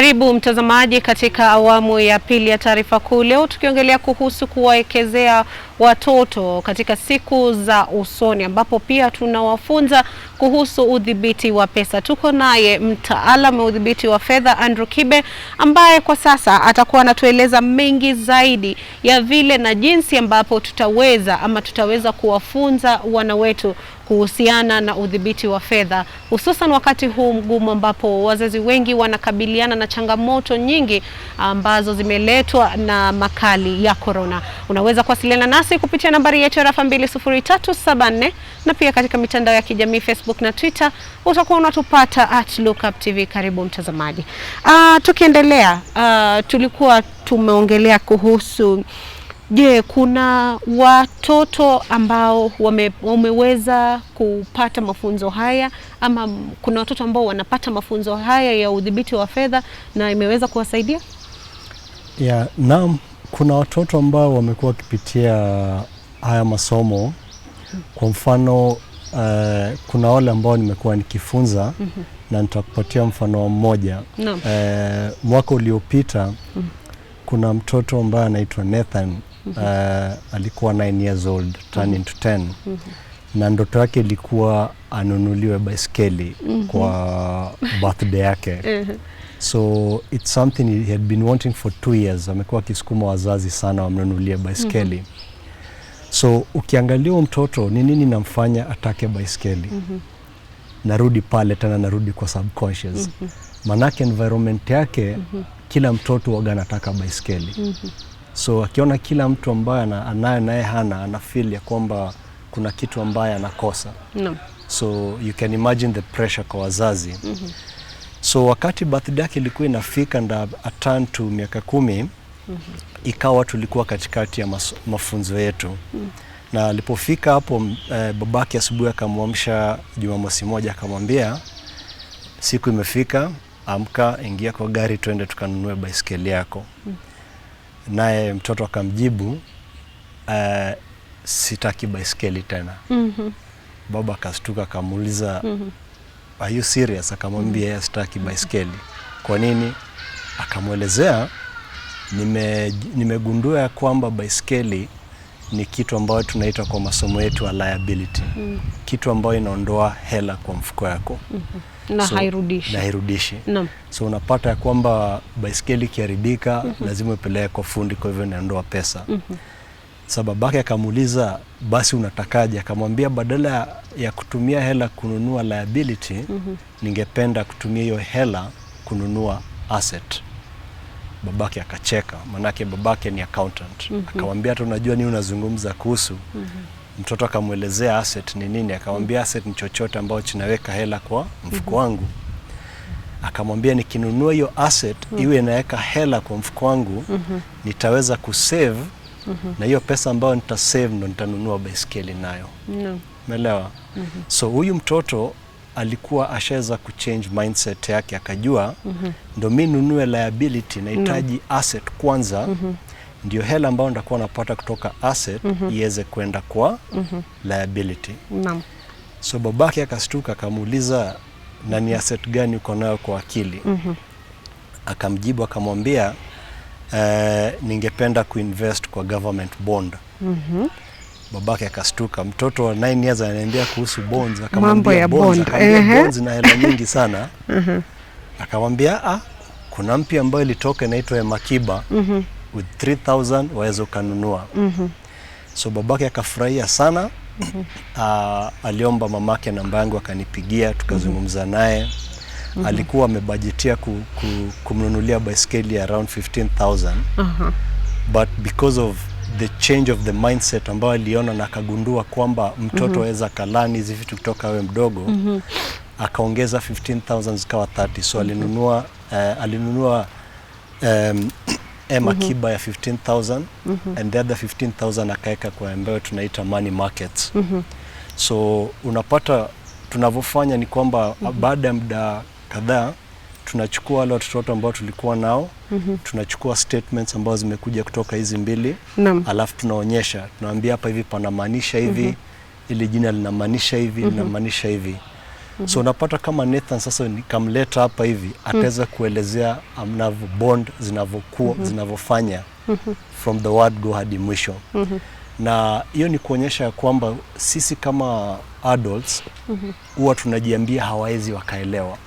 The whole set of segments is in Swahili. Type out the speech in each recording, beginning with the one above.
Karibu mtazamaji katika awamu ya pili ya taarifa kuu. Leo tukiongelea kuhusu kuwaekezea watoto katika siku za usoni, ambapo pia tunawafunza kuhusu udhibiti wa pesa. Tuko naye mtaalamu wa udhibiti wa fedha Andrew Kibe, ambaye kwa sasa atakuwa anatueleza mengi zaidi ya vile na jinsi ambapo tutaweza kuwafunza wana wetu kuhusiana na udhibiti wa fedha, hususan wakati huu mgumu ambapo wazazi wengi wanakabiliana na changamoto nyingi ambazo zimeletwa na makali ya corona. Unaweza kuwasiliana nasi kupitia nambari yetu ya rafa 20374 na pia katika mitandao ya kijamii Facebook na Twitter utakuwa unatupata @lookuptv. Karibu mtazamaji. Tukiendelea, tulikuwa tumeongelea kuhusu kuna watoto ambao wameweza kupata mafunzo haya, ama kuna watoto ambao wanapata mafunzo haya ya udhibiti wa fedha na imeweza kuwasaidia? Naam, kuna watoto ambao wamekuwa wakipitia haya masomo. Kwa mfano, kuna wale ambao nimekuwa nikifunza na nitakupatia mfano mmoja. Mwaka uliopita kuna mtoto ambaye anaitwa Nathan. Alikuwa 9 years old, turning to 10. Na ndoto yake ilikuwa anunuliwe baiskeli kwa birthday yake. So it's something he had been wanting for 2 years. Amekuwa akisukuma wazazi sana wamnunulie baiskeli. So ukiangalia mtoto ni nini namfanya atake baiskeli? Narudi pale tena, narudi kwa subconscious. Manake environment yake, kila mtoto waga anataka baiskeli. So akiona kila mtu ambaye anaye naye hana, ana feel ya kwamba kuna kitu ambaye anakosa. So you can imagine the pressure kwa wazazi. So wakati birthday yake ilikuwa inafika nda turn to miaka 10, ikawa tulikuwa katikati ya mafunzo yetu. Na alipofika hapo, babake asubuhi akamwamsha Jumamosi moja, akamwambia siku imefika, amka, ingia kwa gari twende tukanunue baiskeli yako. Naye mtoto akamjibu, sitaki baiskeli tena. Baba akastuka, akamuuliza, are you serious? Akamwambia sitaki baiskeli. Kwa nini? Akamwelezea, nimegundua ya kwamba baiskeli ni kitu ambayo tunaita kwa masomo yetu a liability. Kitu ambayo inaondoa hela kwa mfuko yako. Na hairudishi. So unapata ya kwamba baiskeli kiharibika, lazima upeleke kwa fundi, kwa hivyo inaondoa pesa. Babake akamuuliza, basi unatakaje? Akamwambia, badala ya kutumia hela kununua liability, ningependa kutumia hiyo hela kununua asset. Babake akacheka, manake babake ni accountant. Akamwambia, hata unajua nini unazungumza kuhusu? Mtoto akamuelezea asset ni nini. Akamwambia, asset ni chochote ambacho kinaweka hela kwa mfuko wangu. Akamwambia, nikinunua hiyo asset iwe inaweka hela kwa mfuko wangu, nitaweza kusave, na hiyo pesa ambayo nitasave ndo nitanunua baiskeli nayo. Umeelewa? So huyu mtoto alikuwa ashaweza kuchange mindset yake, akajua ndo mimi nunue liability, nahitaji asset kwanza, ndio hela ambayo nitakuwa napata kutoka asset iweze kwenda kwa liability. So babake akastuka, akamuuliza, na ni asset gani uko nayo kwa akili? Akamjibu, akamwambia, ningependa kuinvest kwa government bond. Babake akastuka, mtoto wa 9 years ananiambia kuhusu bonds. Akamwambia bonds, bonds na hela nyingi sana. Akamwambia, kuna mpya ambayo ilitoka inaitwa Makiba, with 3,000 waweza kununua. So babake akafurahia sana. Aliomba mamake namba yangu, akanipigia, tukazungumza naye. Alikuwa amebajetia kumnunulia baiskeli around 15,000. But because of the change of the mindset ambayo aliona, na akagundua kwamba mtoto waweza kalani hizi vitu kutoka awe mdogo, akaongeza 15,000 zikawa 30. So alinunua Makiba ya 15,000 and the other 15,000 akaeka kwa ambayo tunaita money markets. So unapata tunavyofanya ni kwamba baada ya muda kadhaa tunachukua wale watoto ambao tulikuwa nao, tunachukua statements ambazo zimekuja kutoka hizi mbili, alafu tunaonyesha, tunaambia hapa hivi panamaanisha hivi, ili jina linamaanisha hivi, linamaanisha hivi. So unapata kama Nathan sasa nikamleta hapa hivi, ataweza kuelezea mnavyo bond zinavyokuwa zinavyofanya from the word go hadi mwisho. Na hiyo ni kuonyesha kwamba sisi kama adults huwa tunajiambia hawawezi wakaelewa,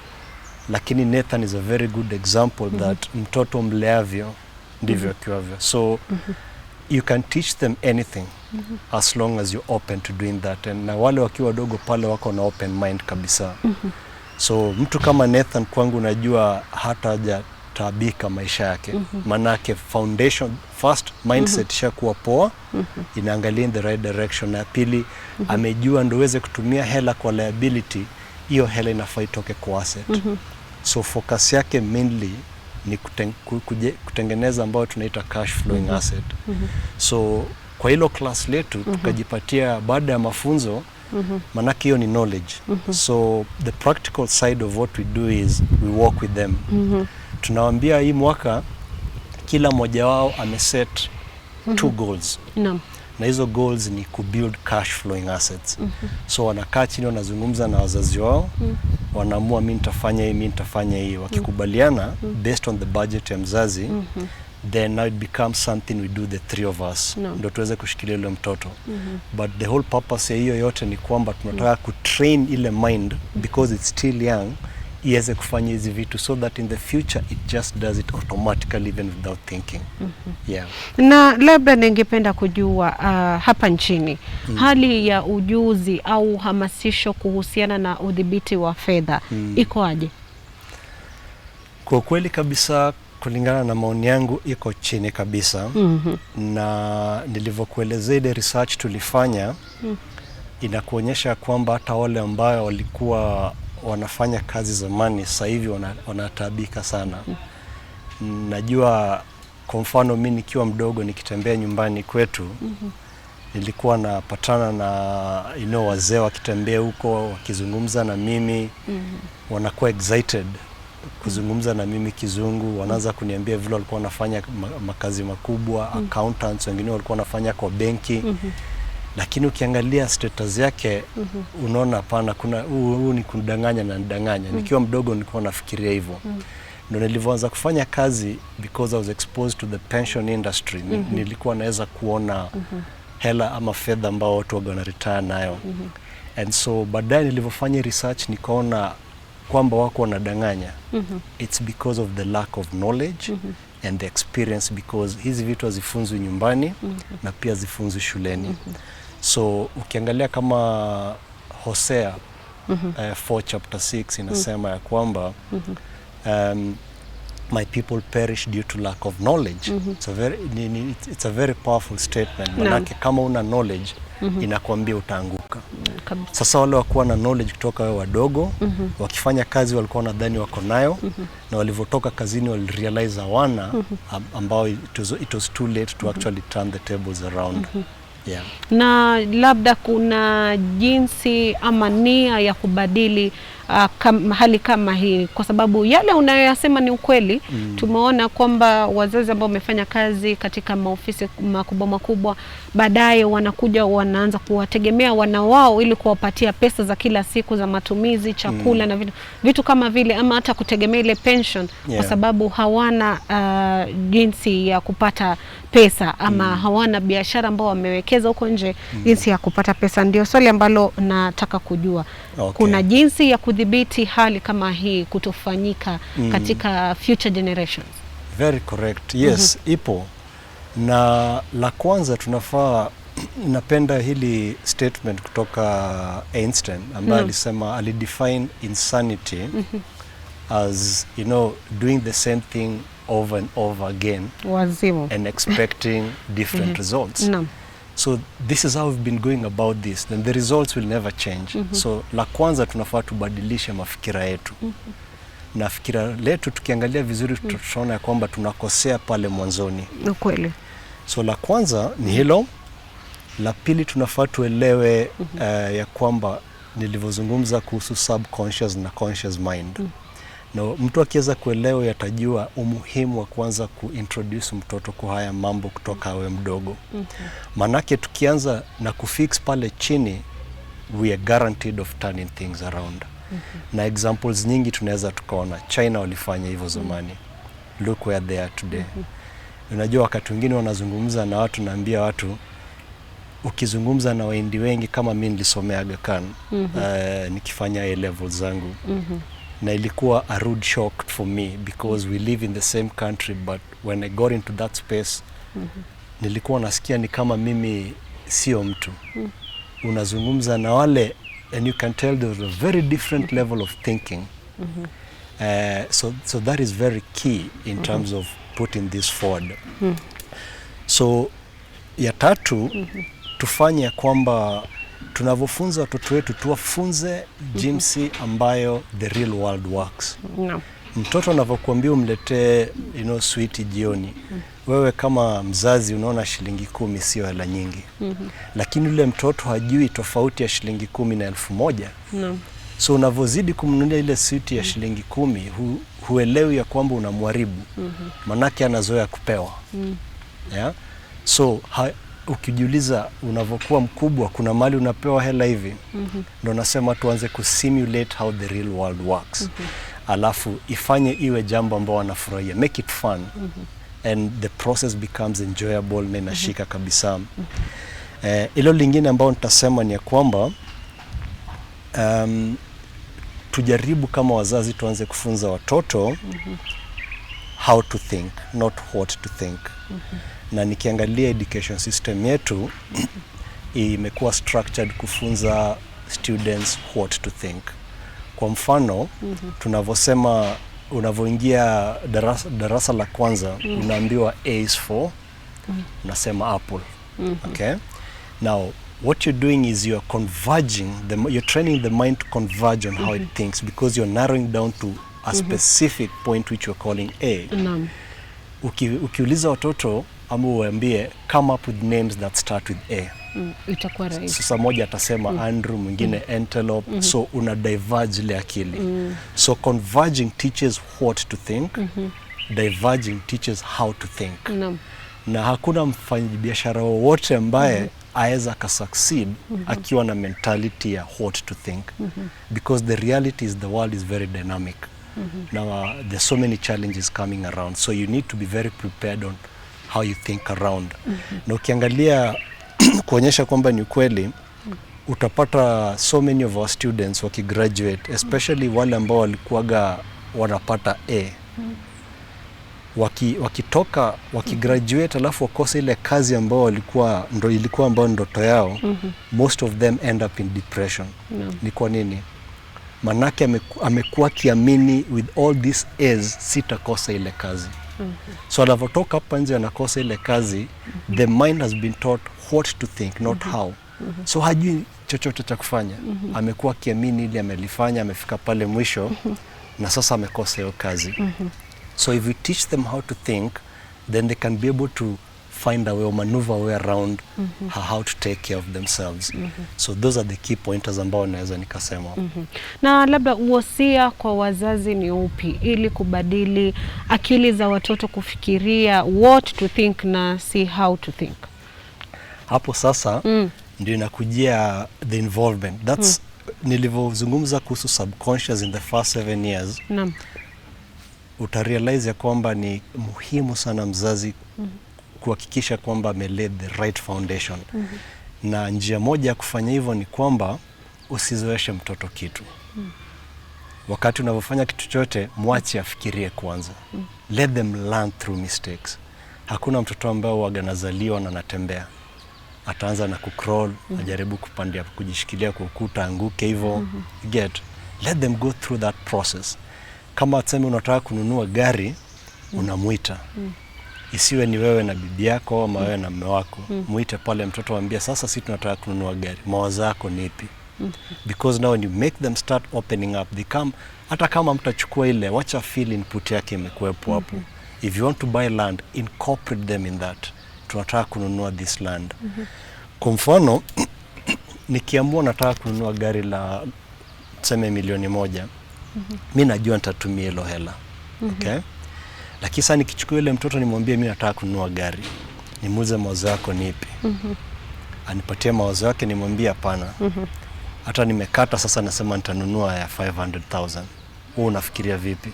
lakini Nathan is a very good example that mtoto mleavyo ndivyo akiwavyo. So you can teach them anything as long as you're open to doing that. And na wale wakiwa dogo pale wako na open mind kabisa. So mtu kama Nathan kwangu najua hata hajatabika maisha yake. Manake foundation first mindset ishakuwa poa, inaangalia in the right direction. Na pili amejua ndio uweze kutumia hela kwa liability, hiyo hela inafaa itoke kwa asset. So focus yake mainly ni kutengeneza ambayo tunaita cash flowing asset. So kwa hilo class letu tukajipatia baada ya mafunzo, manake hiyo ni knowledge. So the practical side of what we do is we work with them. Tunawaambia hii mwaka kila mmoja wao ameset 2 goals. Na hizo goals ni kubuild cash flowing assets. So wanakaa chini wanazungumza na wazazi wao, wanaamua mimi nitafanya hii, mimi nitafanya hii. Wakikubaliana based on the budget ya mzazi, then now it becomes something we do the 3 of us. Ndio tuweze kushikilia ile mtoto. But the whole purpose ya hiyo yote ni kwamba tunataka kutrain ile mind because it's still young, iweze kufanya hizi vitu so that in the future it just does it automatically even without thinking. Yeah. Na labda ningependa kujua hapa nchini hali ya ujuzi au hamasisho kuhusiana na udhibiti wa fedha iko aje? Kwa kweli kabisa, kulingana na maoni yangu iko chini kabisa. Na nilivyokuelezea ile research tulifanya inakuonyesha kwamba hata wale ambao walikuwa wanafanya kazi zamani sasa hivi wanatabika sana. Najua kwa mfano mimi nikiwa mdogo nikitembea nyumbani kwetu, nilikuwa napatana na wazee wakitembea huko wakizungumza na mimi, wanakuwa excited kuzungumza na mimi kizungu, wanaanza kuniambia vile walikuwa wanafanya makazi makubwa, accountants, wengine walikuwa wanafanya kwa benki. Lakini ukiangalia status yake unaona hapana, kuna huu ni kudanganya na ndanganya. Nikiwa mdogo nilikuwa nafikiria hivyo. Ndio nilivyoanza kufanya kazi, because I was exposed to the pension industry, nilikuwa naweza kuona hela ama fedha ambao watu wana retire nayo. And so baadaye nilivyofanya research nikaona kwamba wako wanadanganya. It's because of the lack of knowledge and the experience, because hizi vitu hazifunzwi nyumbani na pia zifunzwi shuleni. So ukiangalia kama Hosea 4 chapter 6 inasema ya kwamba my people perish due to lack of knowledge. It's a very powerful statement. Manake kama una knowledge inakwambia utaanguka. Sasa wale wakuwa na knowledge kutoka wadogo, wakifanya kazi walikuwa nadhani wako nayo, na walivyotoka kazini walirealize hawana, ambao it was too late to actually turn the tables around. Yeah. Na labda kuna jinsi ama nia ya kubadili hali kama hii, kwa sababu yale unayoyasema ni ukweli. Tumeona kwamba wazazi ambao wamefanya kazi katika maofisi makubwa baadaye wanakuja wanaanza kuwategemea wana wao ili kuwapatia pesa za kila siku za matumizi, chakula na vitu kama vile, ama hata kutegemea ile pension kwa sababu hawana jinsi ya kupata pesa ama hawana biashara ambao wamewekeza huko nje jinsi ya kupata pesa. Ndio swali ambalo nataka kujua. Kuna jinsi ya kudhibiti hali kama hii kutofanyika katika future generations? Very correct. Yes, ipo. Na la kwanza tunafaa, napenda hili statement kutoka Einstein ambaye alisema, alidefine insanity as doing the same thing over and over again, wazimu, and expecting different results. So this is how we've been going about this, then the results will never change. So la kwanza tunafaa tubadilishe mafikira yetu. Na fikira letu tukiangalia vizuri tutaona ya kwamba tunakosea pale mwanzoni. Kweli. So la kwanza ni hilo. La pili tunafaa tuelewe ya kwamba nilivyozungumza kuhusu subconscious na conscious mind. Na mtu akiweza kuelewa yatajua umuhimu wa kuanza kuintroduce mtoto kwa haya mambo kutoka awe mdogo. Manake tukianza na kufix pale chini, we are guaranteed of turning things around. Na examples nyingi tunaweza tukaona. China walifanya hivyo zamani. Look where they are today. Unajua wakati mwingine wanazungumza na watu, naambia watu, ukizungumza na Wahindi wengi, kama mimi nilisomea Aga Khan nikifanya A levels zangu, na ilikuwa a rude shock for me because we live in the same country, but when I got into that space nilikuwa nasikia ni kama mimi sio mtu. Unazungumza na wale and you can tell there's a very different level of thinking. So that is very key in terms of putting this forward. So ya tatu, tufanye kwamba tunavyofunza watoto wetu tuwafunze jinsi ambayo the real world works. Mtoto anavyokuambia umletee sweet jioni, wewe kama mzazi unaona shilingi 10 sio hela nyingi. Lakini yule mtoto hajui tofauti ya shilingi 10 na 1000. So unavozidi kumnunulia ile sweet ya shilingi 10, huelewi ya kwamba unamharibu. Manake anazoea kupewa. Yeah? So ukijiuliza unavokuwa mkubwa, kuna mali unapewa hela hivi, ndio nasema tuanze kusimulate how the real world works. Alafu ifanye iwe jambo ambao wanafurahia, make it fun, and the process becomes enjoyable na inashika kabisa. Ilo lingine ambao nitasema ni ya kwamba tujaribu kama wazazi tuanze kufunza watoto how to think, not what to think. Na nikiangalia education system yetu imekuwa structured kufunza students what to think. Kwa mfano, tunavosema unavoingia darasa la kwanza, unaambiwa A is for, unasema apple. Okay? Now, what you're doing is you're converging, you're training the mind to converge on how it thinks, because you're narrowing down to a specific point which you're calling A. Ukiuliza watoto ama uambie come up with names that start with A, itakuwa rahisi. Sasa moja atasema Andrew, mwingine antelope. So una diverge ile akili. So converging teaches what to think, diverging teaches how to think. Na hakuna mfanyabiashara wowote ambaye aweza akasucceed akiwa na mentality ya what to think, because the reality is the world is very dynamic. Now there's so many challenges coming around, so you need to be very prepared on how you think around. Na ukiangalia kuonyesha kwamba ni kweli, utapata so many of our students wakigraduate, especially wale ambao walikuwaga wanapata A, wakitoka wakigraduate alafu wakose ile kazi ambao ilikuwa ambao ndoto yao, most of them end up in depression. Ni kwa nini? Manake amekuwa kiamini with all these A's sitakosa ile kazi. So anavotoka hapa nje anakosa ile kazi, the mind has been taught what to think, not how. So hajui chochote cha kufanya. Amekuwa kiamini ile amelifanya, amefika pale mwisho na sasa amekosa hiyo kazi. So if we teach them how to think, then they can be able to find a way or maneuver way around how to take care of themselves. So those are the key pointers ambao naweza nikasema. Na labda uhosia kwa wazazi ni upi ili kubadili akili za watoto kufikiria what to think na si how to think? Hapo sasa ndio inakujia the involvement. That's nilivyozungumza kuhusu subconscious in the first 7 years. Utarealize ya kwamba ni muhimu sana mzazi kuhakikisha kwamba amelay the right foundation. Na njia moja ya kufanya hivyo ni kwamba usizoeshe mtoto kitu. Wakati unavyofanya kitu chochote, mwache afikirie kwanza. Let them learn through mistakes. Hakuna mtoto ambao anazaliwa na anatembea. Ataanza na kucrawl, ajaribu kupandia, kujishikilia kwa ukuta, anguke hivyo. Let them go through that process. Kama tuseme unataka kununua gari, unamuita. Isiwe ni wewe na bibi yako ama wewe na mume wako. Muite pale mtoto, waambie sasa sisi tunataka kununua gari. Mawazo yako ni ipi? Because now when you make them start opening up, they come, hata kama mtachukua ile, wacha feel input yake imekuwepo hapo. If you want to buy land, incorporate them in that. Tunataka kununua this land. Kwa mfano, nikiamua nataka kununua gari la tuseme 1,000,000, mimi najua nitatumia hilo hela. Okay? Lakini sasa nikichukua ile mtoto nimwambie mimi nataka kununua gari, nimuulize mawazo yako ni ipi? Anipatie mawazo yake, nimwambie hapana. hata nimekata sasa nasema nitanunua ya 500,000. Wewe unafikiria vipi?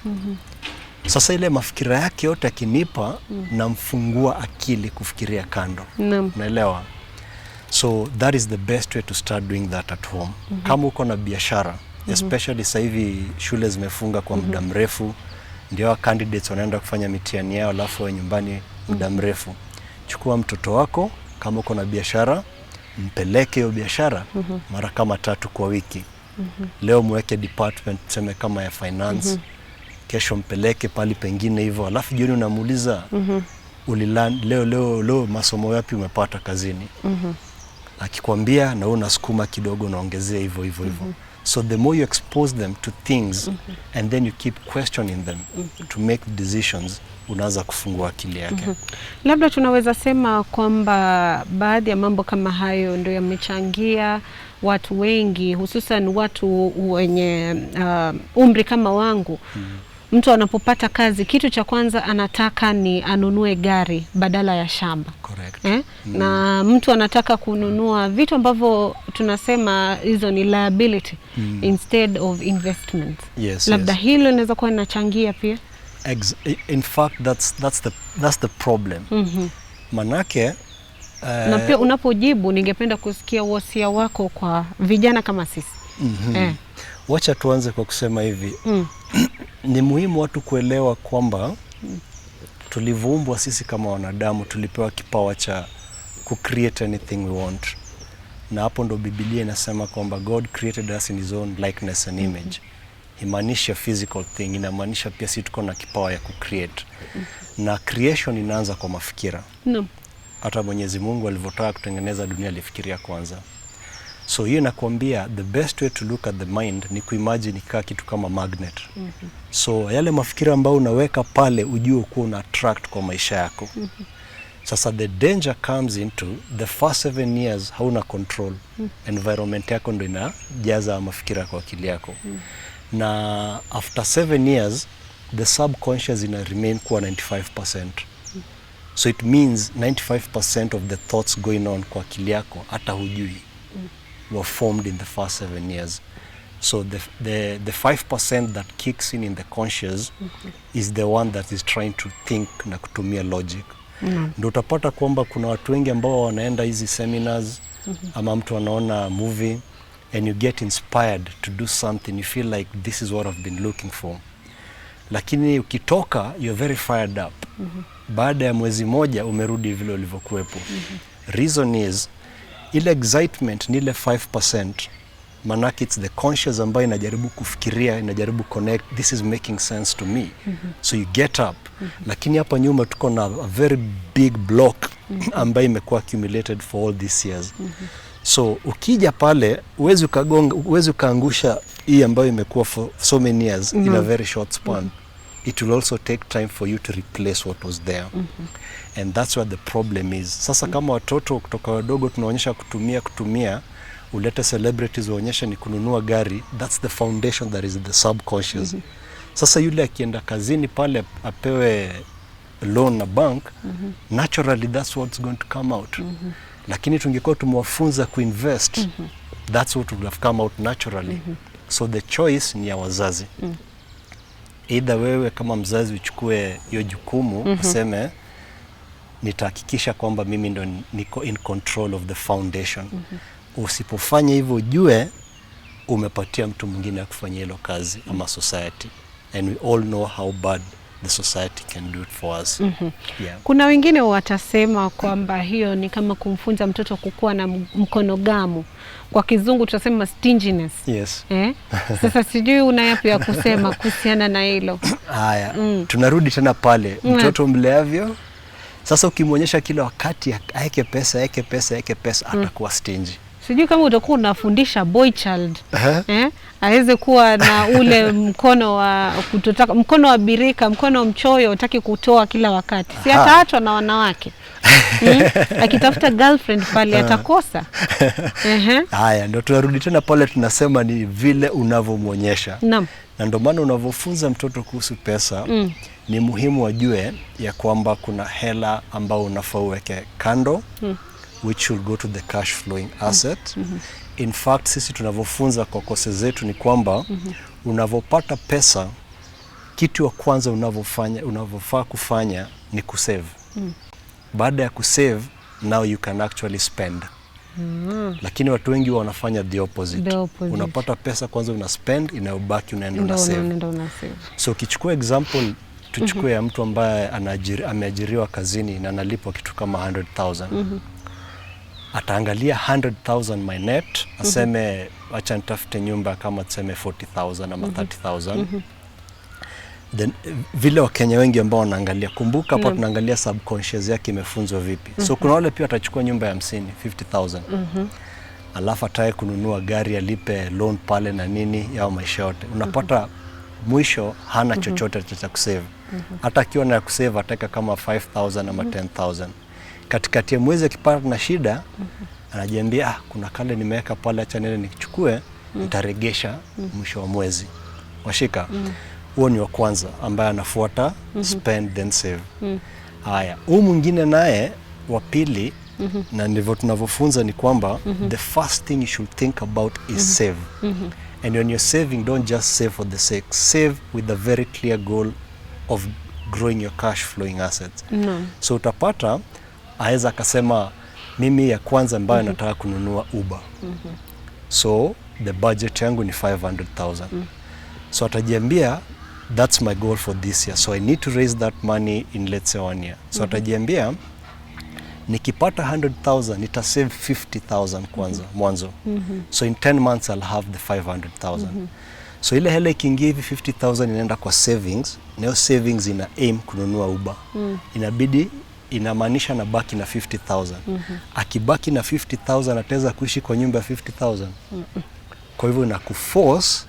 Sasa ile mafikira yake yote akinipa namfungua akili kufikiria kando. Unaelewa? So that is the best way to start doing that at home. Kama uko na biashara, especially sasa hivi shule zimefunga kwa muda mrefu, ndio candidates wanaenda kufanya mitihani yao alafu wa nyumbani muda mrefu. Chukua mtoto wako, kama uko na biashara, mpeleke hiyo biashara mara kama 3 kwa wiki. Leo mweke department tuseme kama ya finance, kesho mpeleke pali pengine hivyo, alafu jioni unamuuliza leo masomo yapi umepata kazini. Akikwambia na wewe unasukuma kidogo unaongezea hivyo. So the more you expose them to things and then you keep questioning them to make decisions, unaanza kufungua akili yake. Labda tunaweza sema kwamba baadhi ya mambo kama hayo ndio yamechangia watu wengi, hususan watu wenye umri kama wangu. Mtu anapopata kazi, kitu cha kwanza anataka ni anunue gari badala ya shamba. Correct. Na mtu anataka kununua vitu ambavyo tunasema hizo ni liability instead of investment. Labda hilo linaweza kuwa linachangia pia. In fact that's the problem. Manake na pia unapojibu ningependa kusikia wasia wako kwa vijana kama sisi. Wacha tuanze kwa kusema hivi. Ni muhimu watu kuelewa kwamba tulivumbwa sisi kama wanadamu, tulipewa kipawa cha create anything we want. Na hapo ndo Biblia inasema kwamba God created us in his own likeness and image. Imaanisha physical thing, inamaanisha pia sisi tuko na kipawa ya create. Na creation inaanza kwa mafikira. Hata Mwenyezi Mungu alivyotaka kutengeneza dunia alifikiria kwanza. So hiyo nakwambia the best way to look at the mind ni kuimagine ikaa kitu kama magnet. So yale mafikira ambayo unaweka pale ujue kuwa una attract kwa maisha yako. Sasa the danger comes into the first 7 years hauna control. Environment yako ndo inajaza mafikira kwa akili yako. Na after 7 years the subconscious ina remain kuwa 95%. So it means 95% of the thoughts going on kwa akili yako hata hujui were formed in the first 7 years. So the 5% that kicks in the conscious is the one that is trying to think na kutumia logic. Ndio utapata kwamba kuna watu wengi ambao wanaenda hizi seminars ama mtu anaona movie and you get inspired to do something, you feel like this is what I've been looking for. Lakini ukitoka you're very fired up. Baada ya mwezi moja umerudi vile ulivyokuepo. Reason is ile excitement ni ile 5%. Manake it's the conscious ambayo inajaribu kufikiria, inajaribu connect, this is making sense to me. So you get up. Lakini hapa nyuma tuko na a very big block ambayo imekuwa accumulated for all these years. So ukija pale uwezi ukaangusha hii ambayo imekuwa for so many years in a very short span. It will also take time for you to replace what was there. And that's where the problem is. Sasa kama watoto kutoka wadogo tunaonyesha kutumia, ulete celebrities waonyesha ni kununua gari, that's the foundation that is the subconscious. Sasa yule akienda kazini pale apewe loan na bank, naturally that's what's going to come out. Lakini tungekuwa tumewafunza kuinvest, that's what would have come out naturally. So the choice ni ya wazazi. Either wewe kama mzazi uchukue hiyo jukumu, useme nitahakikisha kwamba mimi ndo niko in control of the foundation. Usipofanya hivyo ujue umepatia mtu mwingine kufanya hilo kazi ama society. And we all know how bad the society can do it for us. Kuna wengine watasema kwamba hiyo ni kama kumfunza mtoto kukua na mkono gamu. Kwa kizungu tutasema stinginess. Sasa sijui una yapi ya kusema kuhusiana na hilo. Haya, tunarudi tena pale. Mtoto mleavyo. Sasa ukimwonyesha kila wakati aeke pesa atakuwa stingy. Sijui kama utakuwa unafundisha boy child aweze kuwa na ule mkono wa kutotaka, mkono wa birika, mkono mchoyo utaki kutoa kila wakati. Si ataachwa na wanawake. Akitafuta girlfriend pale atakosa. Haya, ndio tunarudi tena pale tunasema ni vile unavyomuonyesha. Na ndio maana unavyofunza mtoto kuhusu pesa, ni muhimu wajue ya kwamba kuna hela ambao unafaa uweke kando. which should go to the cash flowing asset. In fact, sisi tunavyofunza kwa courses zetu ni kwamba unavopata pesa, kitu ya kwanza unavyofaa kufanya ni kusave. Baada ya kusave, now you can actually spend. Lakini watu wengi wanafanya the opposite. Unapata pesa kwanza una spend, inayobaki unaenda una save. So ukichukua example, tuchukue ya mtu ambaye ameajiriwa kazini na analipwa kitu kama 100,000. Ataangalia 100,000 my net, aseme acha nitafute nyumba kama tuseme 40,000 ama 30,000. Then vile Wakenya wengi ambao wanaangalia, kumbuka hapa tunaangalia subconscious yake imefunzwa vipi. So kuna wale pia atachukua nyumba ya 50,000. Alafu ataye kununua gari, alipe loan pale na nini yao maisha yote. Unapata mwisho hana chochote cha kusave. Hata akiwa na kusave ataka kama 5,000 ama 10,000. Katikati ya mwezi akipata na shida, anajiambia kuna kale nimeweka pale, acha nene nikichukue, nitaregesha mwisho wa mwezi. Washika? Huo ni wa kwanza ambaye anafuata spend then save. Haya, huyu mwingine naye wa pili, na ndivyo tunavyofunza ni kwamba the first thing you should think about is save. And when you're saving, don't just save for the sake. Save with a very clear goal of growing your cash flowing assets. So utapata aweza akasema mimi ya kwanza ambayo nataka kununua Uber. So the budget yangu ni 500,000. So atajiambia that's my goal for this year. So I need to raise that money in let's say 1 year. So atajiambia nikipata 100,000 nita save 50,000 kwanza mwanzo. So in 10 months I'll have the 500,000. So ile hela ikiingia hivi 50,000 inaenda kwa savings. Nayo savings ina aim kununua Uber. Inabidi inamaanisha na baki na 50,000. Akibaki na 50,000 ataweza kuishi kwa nyumba ya 50,000. Kwa hivyo na kuforce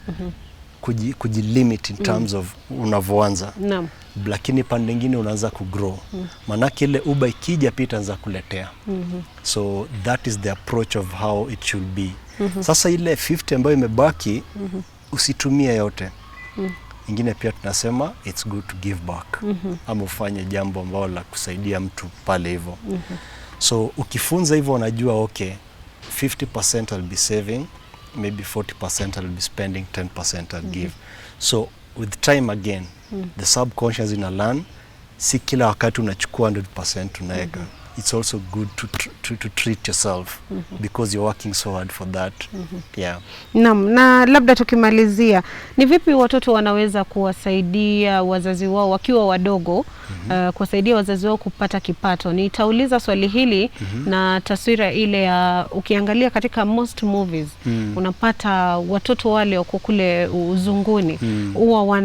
kujilimit in terms of unavyoanza. Lakini pande nyingine unaanza kugrow. Manake ile Uber ikija pia itaanza kuletea. So that is the approach of how it should be. Sasa ile 50 ambayo imebaki usitumie yote. Ingine pia tunasema it's good to give back. Ama ufanye jambo ambalo la kusaidia mtu pale hivyo. So ukifunza hivyo unajua okay, 50% I'll be saving, maybe 40% I'll be spending, 10% I'll give. So with time again, the subconscious ina learn, si kila wakati unachukua 100% unaweka. It's also good to treat yourself because you're working so hard for that. Yeah. Na labda tukimalizia, ni vipi watoto wanaweza kuwasaidia wazazi wao wakiwa wadogo, kuwasaidia wazazi wao kupata kipato? Nitauliza swali hili na taswira ile ya ukiangalia katika most movies, unapata watoto wale wako kule uzunguni, huwa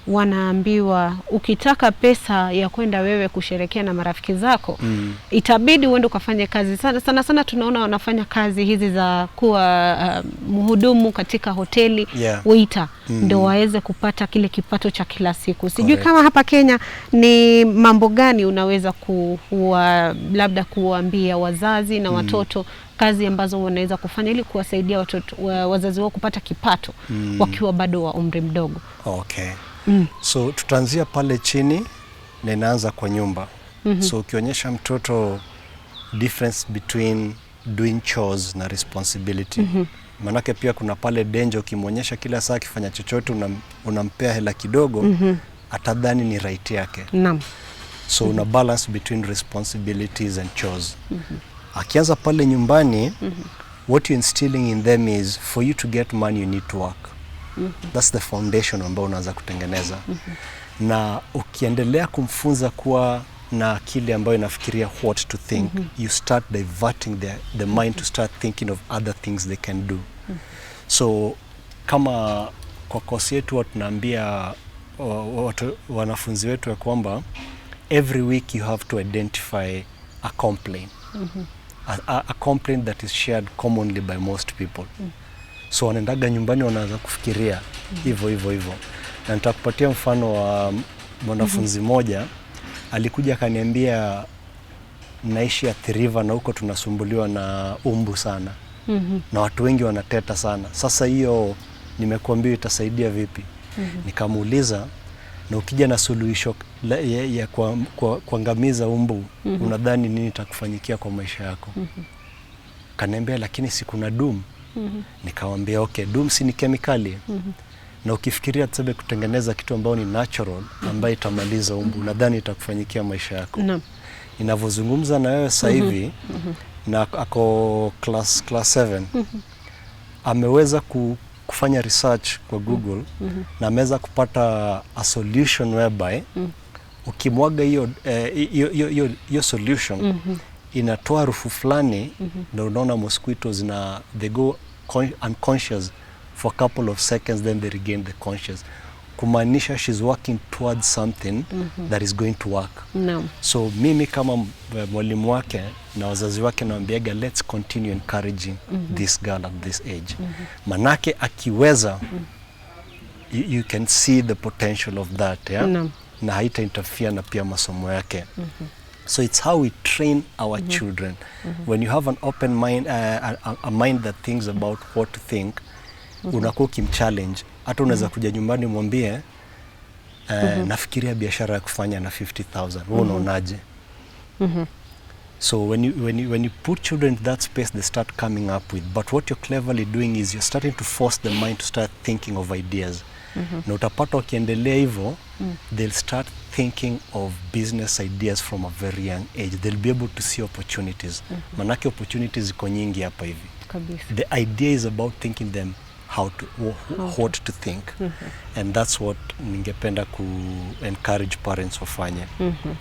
wanaambiwa ukitaka pesa ya kwenda wewe kusherekea na marafiki zako, itabidi uende ukafanye kazi. Sana tunaona wanafanya kazi hizi za kuwa mhudumu katika hoteli, waiter, ndio waweze kupata kile kipato cha kila siku. Sijui kama hapa Kenya ni mambo gani unaweza labda kuambia wazazi na watoto kazi ambazo wanaweza kufanya ili kuwasaidia watoto wazazi wao kupata kipato wakiwa bado wa umri mdogo. Okay. So tutaanzia pale chini na inaanza kwa nyumba. So ukionyesha mtoto difference between doing chores na responsibility. Manake pia kuna pale danger, ukimwonyesha kila saa akifanya chochote unampea hela kidogo, atadhani ni right yake. So una balance between responsibilities and chores. Akianza pale nyumbani, what you instilling in them is for you to get money you need to work. That's the foundation ambayo unaanza kutengeneza. Na ukiendelea kumfunza kuwa na akili ambayo inafikiria what to think, you start diverting the mind to start thinking of other things they can do. So kama kwa kosi yetu tunaambia wanafunzi wetu ya kwamba every week you have to identify a complaint. A complaint that is shared commonly by most people. So wanaendaga nyumbani wanaanza kufikiria hivyo. Na nitakupatia mfano wa mwanafunzi moja alikuja akaniambia naishi ya River na huko tunasumbuliwa na umbu sana. Na watu wengi wanateta sana. Sasa hiyo nimekuambia itasaidia vipi? Nikamuuliza, na ukija na suluhisho ya kuangamiza umbu, unadhani nini itakufanyikia kwa maisha yako? Kaniambia lakini si kuna doom. Nikamwambia okay, doom si ni kemikali. Na ukifikiria tuseme kutengeneza kitu ambao ni natural ambayo itamaliza umbu, unadhani itakufanyikia maisha yako? Ninavyozungumza na wewe sasa hivi na ako class 7, ameweza kufanya research kwa Google na ameweza kupata a solution whereby ukimwaga hiyo solution inatoa harufu fulani na unaona mosquitoes they go unconscious for a couple of seconds, then they regain the conscious. Kumaanisha she's working towards something that is going to work. So mimi kama mwalimu wake na wazazi wake naambiaga let's continue encouraging this girl at this age. Manake akiweza you can see the potential of that, yeah? Na haita interfere na pia masomo yake. So it's how we train our children. When you have an open mind, a mind that thinks about what to think, unakuwa ukimchallenge. Hata unaweza kuja nyumbani mwambie nafikiria biashara ya kufanya na 50,000. Wewe unaonaje? So when you put children in that space, they start coming up with. But what you're cleverly doing is you're starting to force the mind to start thinking of ideas. Na utapata wakiendelea hivyo, they'll start thinking of business ideas from a very young age. They'll be able to see opportunities. Manake opportunities ziko nyingi hapa hivi. Kabisa. The idea is about thinking them what to think. And that's what ningependa ku encourage parents wafanye.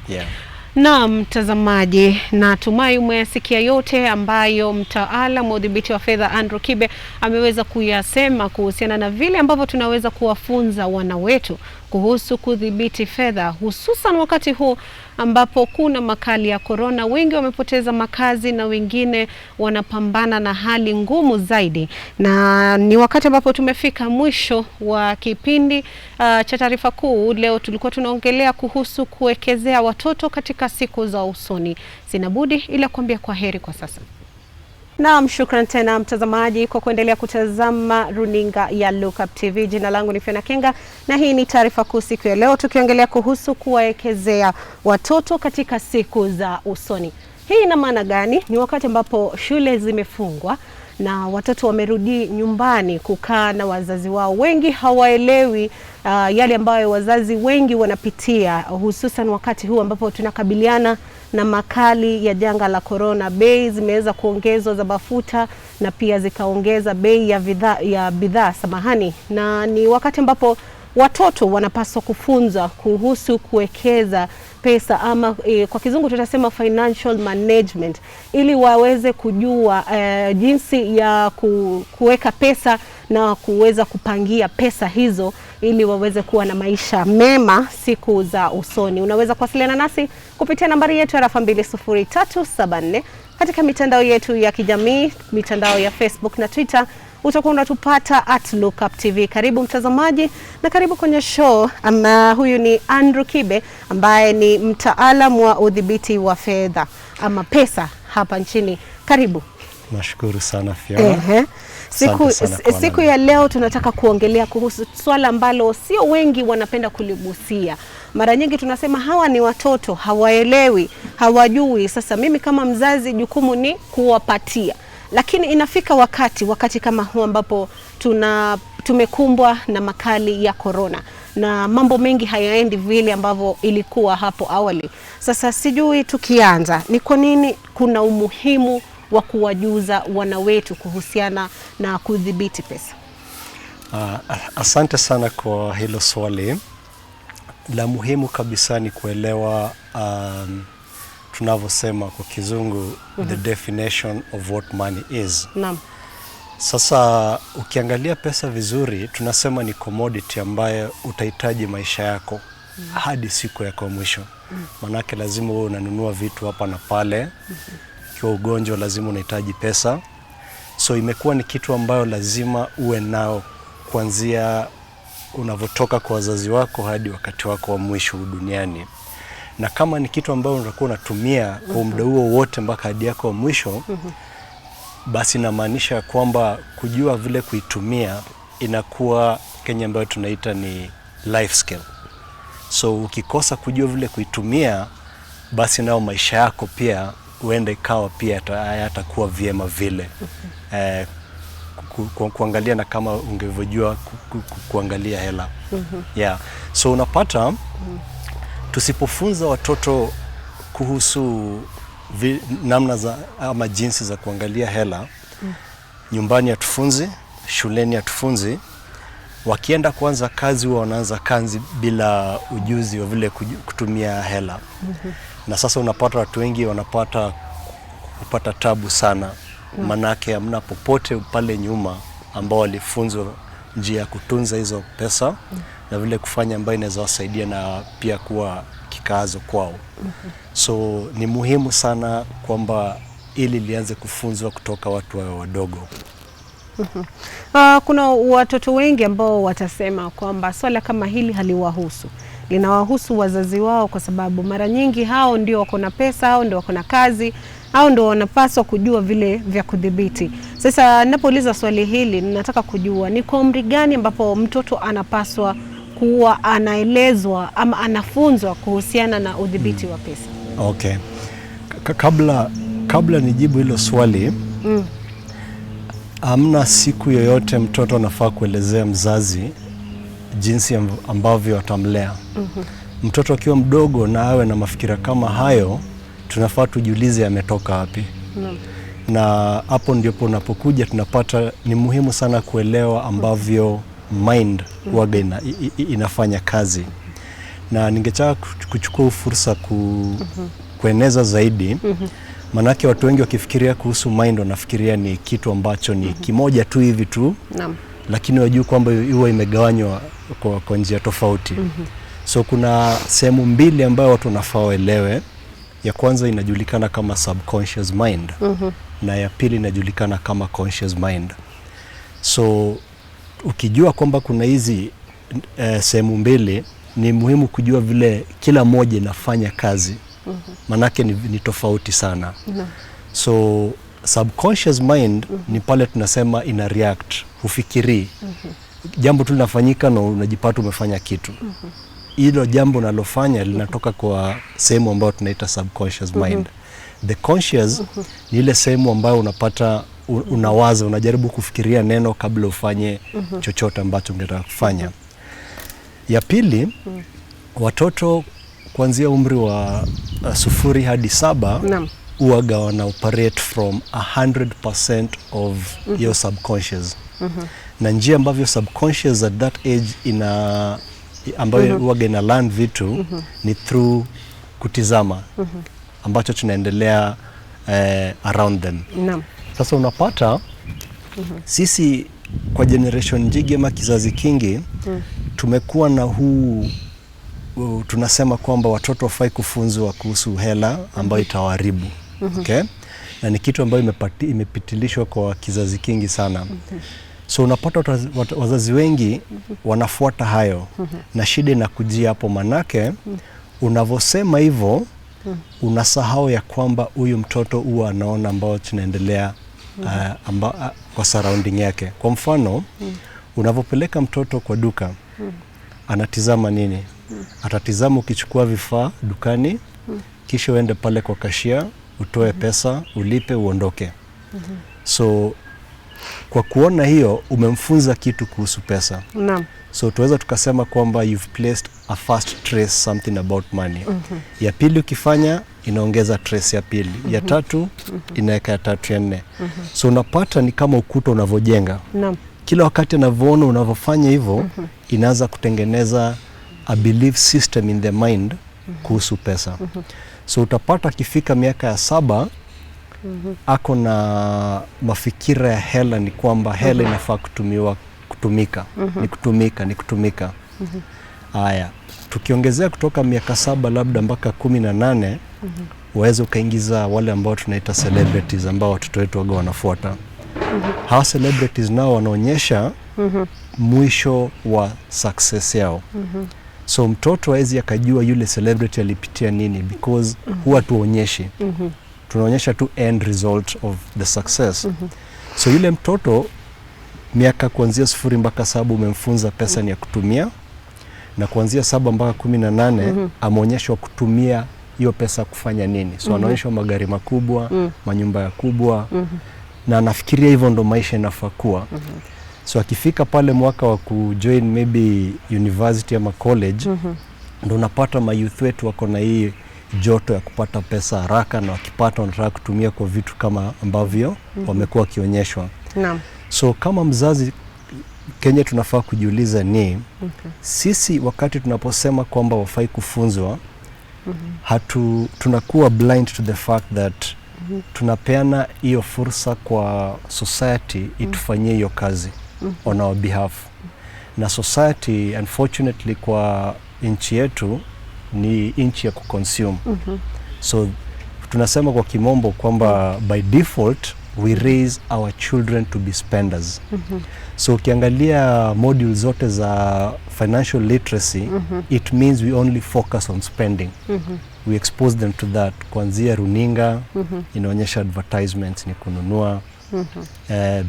Yeah. Na mtazamaji, natumai umeyasikia yote ambayo mtaalamu wa udhibiti wa fedha Andrew Kibe ameweza kuyasema kuhusiana na vile ambavyo tunaweza kuwafunza wana wetu kuhusu kudhibiti fedha, hususan wakati huu ambapo kuna makali ya corona. Wengi wamepoteza makazi na wengine wanapambana na hali ngumu zaidi. Na ni wakati ambapo tumefika mwisho wa kipindi cha taarifa kuu. Leo tulikuwa tunaongelea kuhusu kuwekezea watoto katika siku za usoni. Sina budi ila kuambia kwaheri kwa sasa. Naam, shukran tena mtazamaji kwa kuendelea kutazama runinga ya Look Up TV. Jina langu ni Fiona Kenga na hii ni taarifa kuu siku ya leo, tukiongelea kuhusu kuwaekezea watoto katika siku za usoni. Hii ina maana gani? Ni wakati ambapo shule zimefungwa na watoto wamerudi nyumbani kukaa na wazazi wao. Wengi hawaelewi yale ambayo wazazi wengi wanapitia, hususan wakati huu ambapo tunakabiliana na makali ya janga la corona. Bei zimeweza kuongezwa za mafuta na pia zikaongeza bei ya bidhaa samahani. Na ni wakati ambapo watoto wanapaswa kufunza kuhusu kuwekeza pesa ama kwa kizungu tutasema financial management, ili waweze kujua jinsi ya kuweka pesa na kuweza kupangia pesa hizo ili waweze kuwa na maisha mema siku za usoni. Unaweza kuwasiliana nasi kupitia nambari yetu ya 20374 katika mitandao yetu ya kijamii, mitandao ya Facebook na Twitter. Utakuwa unatupata @LookUpTV. Karibu mtazamaji na karibu kwenye show. Huyu ni Andrew Kibe ambaye ni mtaalamu wa udhibiti wa fedha ama pesa hapa nchini. Karibu. Nashukuru sana Fiona. Siku ya leo tunataka kuongelea kuhusu swala ambalo sio wengi wanapenda kuligusia. Mara nyingi tunasema hawa ni watoto, hawaelewi, hawajui. Sasa mimi kama mzazi jukumu ni kuwapatia. Lakini inafika wakati kama huu ambapo tumekumbwa na makali ya corona na mambo mengi hayaendi vile ambavyo ilikuwa hapo awali. Sasa sijui tukianza, ni kwa nini kuna umuhimu wa kuwajuza wana wetu kuhusiana na kudhibiti pesa? Asante sana kwa hilo swali. La muhimu kabisa ni kuelewa tunavyosema kwa kizungu the definition of what money is. Naam. Sasa ukiangalia pesa vizuri, tunasema ni commodity ambayo utahitaji maisha yako hadi siku yako mwisho. Manake lazima wewe unanunua vitu hapa na pale. Kwa ugonjwa lazima unahitaji pesa. So imekuwa ni kitu ambayo lazima uwe nao kuanzia unavotoka kwa wazazi wako hadi wakati wako wa mwisho duniani. Na kama ni kitu ambayo unakuwa unatumia kwa muda huo wote mpaka hadi yako wa mwisho, basi inamaanisha kwamba kujua vile kuitumia inakuwa Kenya ambayo tunaita ni life skill. So ukikosa kujua vile kuitumia, basi nao maisha yako pia huenda ikawa pia hayatakuwa vyema vile. Kuangalia na kama ungevyojua kuangalia hela. Yeah. So unapata tusipofunza watoto kuhusu namna za ama jinsi za kuangalia hela, nyumbani hatufunzi, shuleni hatufunzi, wakienda kuanza kazi huwa wanaanza kazi bila ujuzi wa vile kutumia hela. Na sasa unapata watu wengi wanapata kupata tabu sana. Manake hamna popote pale nyuma ambao walifunzwa njia ya kutunza hizo pesa na vile kufanya ambayo inaweza wasaidia na pia kuwa kikazo kwao. So ni muhimu sana kwamba ili lianze kufunzwa kutoka watu wadogo. Kuna watoto wengi ambao watasema kwamba swala kama hili haliwahusu. Linawahusu wazazi wao, kwa sababu mara nyingi hao ndio wako na pesa, hao ndio wako na kazi, hao ndio wanapaswa kujua vile vya kudhibiti. Sasa ninapouliza swali hili, ninataka kujua ni kwa umri gani ambapo mtoto anapaswa kuwa anaelezwa ama anafunzwa kuhusiana na udhibiti wa pesa? Okay. Kabla nijibu hilo swali, hamna siku yoyote mtoto anafaa kuelezea mzazi jinsi ambavyo atamlea. Mtoto akiwa mdogo na awe na mafikira kama hayo, tunafaa tujiulize ametoka wapi. Na hapo ndipo unapokuja tunapata ni muhimu sana kuelewa ambavyo mind waga inafanya kazi. Na ningetaka kuchukua fursa kueneza zaidi. Manake watu wengi wakifikiria kuhusu mind wanafikiria ni kitu ambacho ni kimoja tu hivi tu. Lakini wajua kwamba huwa imegawanywa kwa njia tofauti. So kuna sehemu mbili ambayo watu wanafaa waelewe. Ya kwanza inajulikana kama subconscious mind. Na ya pili inajulikana kama conscious mind. So ukijua kwamba kuna hizi sehemu mbili, ni muhimu kujua vile kila moja inafanya kazi. Manake ni tofauti sana. So subconscious mind ni pale tunasema ina react, hufikiri. Jambo tu linafanyika na unajipata umefanya kitu. Hilo jambo unalofanya linatoka kwa sehemu ambayo tunaita subconscious mind. The conscious ni ile sehemu ambayo unapata unawaza, unajaribu kufikiria neno kabla ufanye chochote ambacho ungetaka kufanya. Ya pili, watoto kuanzia umri wa 0 hadi 7 huwaga wana operate from 100% of your subconscious. Na njia ambavyo subconscious at that age ambayo huwaga ina learn vitu ni through kutizama ambacho tunaendelea around them. Sasa unapata sisi kwa generation njigi ama kizazi kingi tumekuwa na tunasema kwamba watoto wafai kufunzwa kuhusu hela ambayo itawaharibu. Okay? Na ni kitu ambayo imepitilishwa kwa kizazi kingi sana. So unapata wazazi wengi wanafuata hayo. Na shida inakujia hapo, manake unavosema hivyo unasahau ya kwamba huyu mtoto huwa anaona ambao tunaendelea kwa surrounding yake. Kwa mfano, unavopeleka mtoto kwa duka, anatizama nini? Atatizama ukichukua vifaa dukani, kisha uende pale kwa kashia, utoe pesa, ulipe, uondoke. So kwa kuona hiyo umemfunza kitu kuhusu pesa. So tuweza tukasema kwamba you've placed a first trace something about money. Ya pili ukifanya inaongeza trace ya pili. Ya tatu inaweka ya tatu, ya nne. So unapata ni kama ukuta unavojenga. Kila wakati anavyoona unavofanya hivyo, inaanza kutengeneza a belief system in the mind kuhusu pesa. So utapata akifika miaka ya 7 ako na mafikira ya hela ni kwamba hela inafaa kutumika. Ni kutumika. Haya, tukiongezea kutoka miaka 7 labda mpaka 18, waweza ukaingiza wale ambao tunaita celebrities ambao watoto wetu waga wanafuata. Hawa celebrities nao wanaonyesha mwisho wa success yao. So mtoto hawezi akajua yule celebrity alipitia nini, because huwa tuonyeshi. Tunaonyesha tu end result of the success. So yule mtoto miaka kuanzia 0 mpaka 7 umemfunza pesa ni ya kutumia, na kuanzia 7 mpaka 18 ameonyeshwa kutumia hiyo pesa kufanya nini. So anaonyeshwa magari makubwa, manyumba ya kubwa, na anafikiria hivyo ndo maisha inafaa kuwa. So akifika pale mwaka wa kujoin maybe university ama college, ndo unapata mayouth wetu wako na hii joto ya kupata pesa haraka, na wakipata wanataka kutumia kwa vitu kama ambavyo wamekuwa wakionyeshwa. Naam. So kama mzazi, Kenya tunafaa kujiuliza ni sisi wakati tunaposema kwamba wafai kufunzwa, tunakuwa blind to the fact that tunapeana hiyo fursa kwa society itufanyie hiyo kazi on our behalf. Na society unfortunately kwa nchi yetu ni nchi ya kuconsume. So tunasema kwa kimombo kwamba by default we raise our children to be spenders. So ukiangalia module zote za financial literacy, it means we only focus on spending. We expose them to that. Kuanzia runinga, inaonyesha advertisements ni kununua,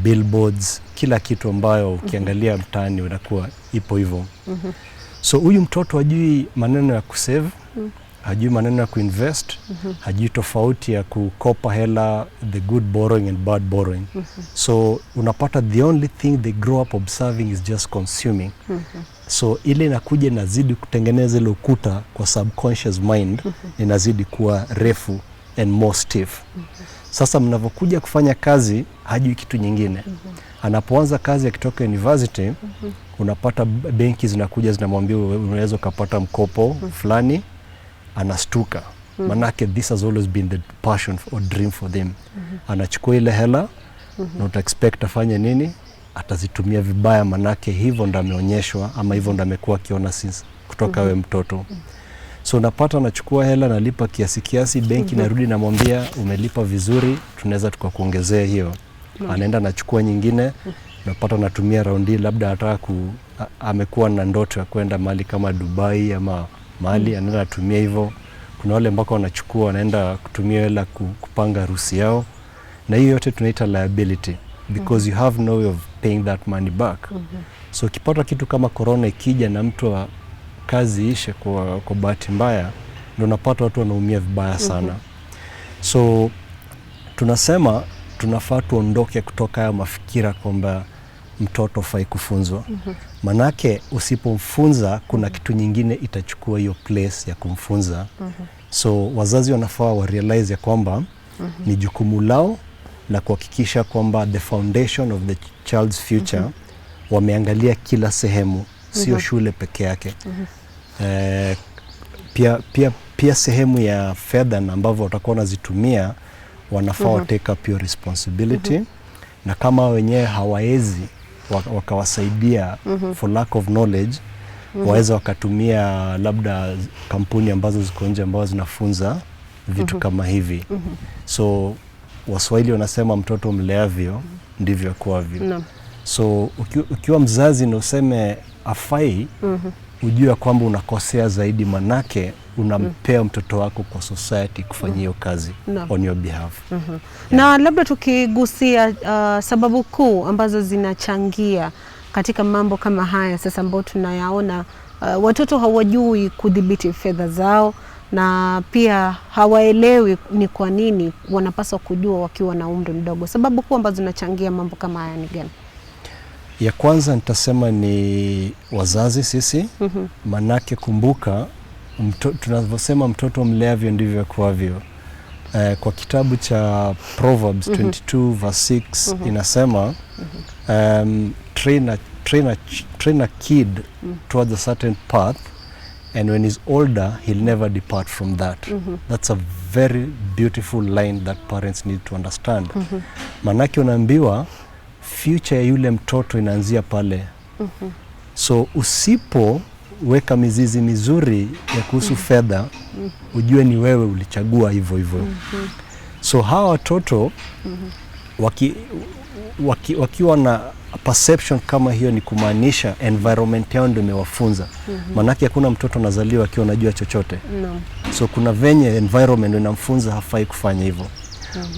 billboards, kila kitu ambayo ukiangalia mtaani unakuwa ipo hivyo. So huyu mtoto hajui maneno ya kusave, hajui maneno ya kuinvest, hajui tofauti ya kukopa hela, the good borrowing and bad borrowing. So unapata the only thing they grow up observing is just consuming. So ile inakuja inazidi kutengeneza ile ukuta kwa subconscious mind, inazidi kuwa refu and more stiff. Sasa mnavokuja kufanya kazi, hajui kitu nyingine. Anapoanza kazi akitoka university, unapata benki zinakuja zinamwambia unaweza kupata mkopo fulani, anastuka. Manake this has always been the passion or dream for them. Anachukua ile hela, na uta expect afanye nini? Atazitumia vibaya, manake hivyo ndo ameonyeshwa ama hivyo ndo amekuwa akiona since kutoka we mtoto. So unapata anachukua hela, nalipa kiasi, benki narudi namwambia umelipa vizuri, tunaweza tukakuongezea hiyo. Anaenda anachukua nyingine, unapata anatumia raundi, labda anataka amekuwa na ndoto ya kwenda mahali kama Dubai ama mahali, anaenda anatumia hivyo. Kuna wale ambao wanachukua wanaenda kutumia hela kupanga harusi yao, na hiyo yote tunaita liability because you have no way of paying that money back. So ukipata kitu kama corona ikija na mtu wa kazi ishe kwa bahati mbaya, ndio unapata watu wanaumia vibaya sana. So tunasema tunafaa tuondoke kutoka haya mafikira kwamba mtoto fai kufunzwa. Manake usipomfunza kuna kitu nyingine itachukua hiyo place ya kumfunza. So wazazi wanafaa wa realize ya kwamba ni jukumu lao la kuhakikisha kwamba the foundation of the child's future wameangalia kila sehemu, sio shule peke yake. Pia sehemu ya fedha ambavyo watakuwa wanazitumia, wanafaa take up your responsibility. Na kama wenyewe hawaezi wakawasaidia for lack of knowledge, waweza wakatumia labda kampuni ambazo ziko nje ambazo zinafunza vitu kama hivi. So Waswahili wanasema mtoto mleavyo ndivyo akuavyo. So ukiwa mzazi na useme afai, ujue kwamba unakosea zaidi, manake unampea mtoto wako kwa society kufanyia hiyo kazi on your behalf. Na labda tukigusia sababu kuu ambazo zinachangia katika mambo kama haya sasa ambao tunayaona, watoto hawajui kudhibiti fedha zao, na pia hawaelewi ni kwa nini wanapaswa kujua wakiwa na umri mdogo. Sababu kuu ambazo zinachangia mambo kama haya ni gani? Ya kwanza nitasema ni wazazi sisi. Manake kumbuka, tunavyosema mtoto mleavyo ndivyo akuavyo. Kwa kitabu cha Proverbs 22 verse 6 inasema train a kid towards a certain path, and when he's older he'll never depart from that. That's a very beautiful line that parents need to understand. Manake unaambiwa future ya yule mtoto inaanzia pale. So usipoweka mizizi mizuri ya kuhusu fedha, ujue ni wewe ulichagua hivyo hivyo. So hawa watoto wakiwa na perception kama hiyo, ni kumaanisha environment yao ndio imewafunza. Manake hakuna mtoto anazaliwa akiwa anajua chochote. So kuna venye environment inamfunza hafai kufanya hivyo.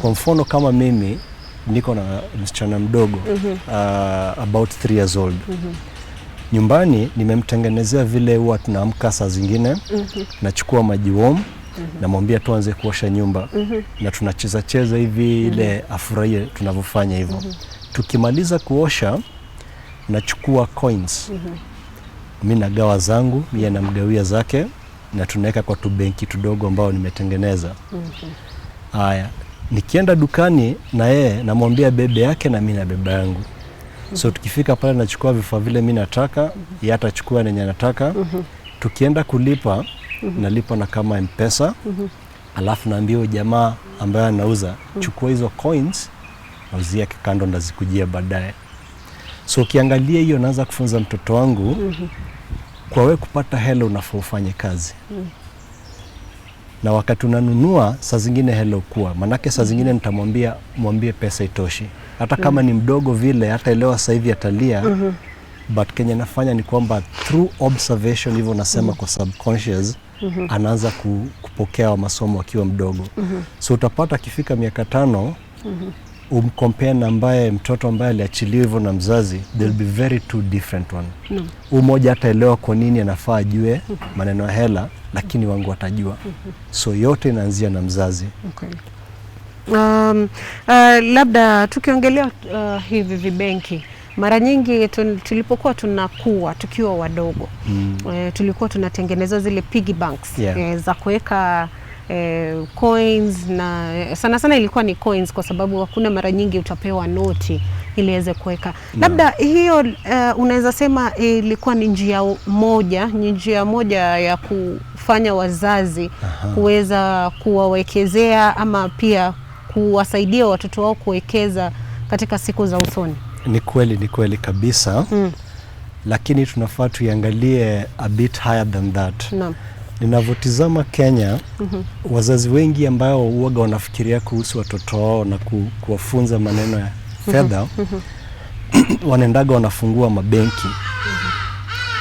Kwa mfano kama mimi niko na msichana mdogo about 3 years old. Nyumbani nimemtengenezea vile huwa tunaamka saa zingine, nachukua maji warm, namwambia tuanze kuosha nyumba, na tunacheza cheza hivi ile afurahie tunavyofanya hivyo. Tukimaliza kuosha, nachukua coins. Mimi nagawa zangu, yeye anamgawia zake, na tunaweka kwa tubenki tudogo ambao nimetengeneza. Haya, nikienda dukani na yeye namwambia bebe yake na mimi na beba yangu. So tukifika pale nachukua vifaa vile mimi nataka, yeye atachukua yenye anataka. Tukienda kulipa, nalipa na kama M-Pesa. Alafu naambia jamaa ambaye anauza, chukua hizo coins, nauzia kando ndazikujia baadaye. So ukiangalia hiyo, naanza kufunza mtoto wangu kwa wewe kupata hela unafaa ufanye kazi. Na wakati unanunua, saa zingine hela ukua. Manake saa zingine nitamwambia mwambie pesa itoshi. Hata kama ni mdogo vile, hata elewa sasa hivi atalia. But kenye nafanya ni kwamba through observation, hivyo nasema kwa subconscious, anaanza kupokea wa masomo akiwa mdogo. So utapata akifika miaka 5, umcompare na mtoto ambaye aliachiliwa hivyo na mzazi, they'll be very two different one. Mmoja hataelewa kwa nini anafaa ajue maneno ya hela, lakini wangu watajua. So yote inaanzia na mzazi. Okay. Labda tukiongelea hivi vibenki, mara nyingi tulipokuwa tunakuwa tukiwa wadogo, tulikuwa tunatengeneza zile piggy banks, za kuweka coins, na sana sana ilikuwa ni coins kwa sababu hakuna mara nyingi utapewa noti ili iweze kuweka. Labda hiyo unaweza sema ilikuwa ni njia moja ya kufanya wazazi kuweza kuwawekezea ama pia kuwasaidia watoto wao kuwekeza katika siku za usoni. Ni kweli kabisa. Lakini tunafaa tuiangalie a bit higher than that. Ninavyotizama Kenya, wazazi wengi ambao huwaga wanafikiria kuhusu watoto wao na kuwafunza maneno ya fedha, wanaendaga wanafungua mabenki,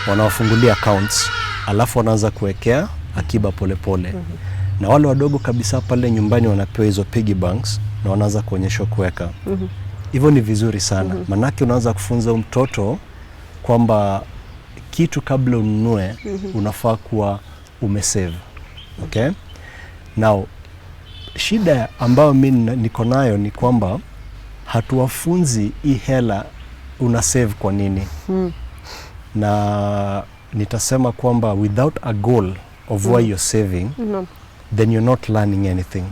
wanawafungulia accounts, alafu wanaanza kuwekea akiba polepole. Na wale wadogo kabisa pale nyumbani wanapewa hizo piggy banks na wanaanza kuonyeshwa kuweka. Hivyo ni vizuri sana. Manake unaanza kufunza mtoto kwamba kitu kabla ununue unafaa kuwa umesave. Okay? Now, shida ambayo mimi niko nayo ni kwamba hatuwafunzi hii hela una save kwa nini. Na nitasema kwamba without a goal of why you're saving, then you're not learning anything.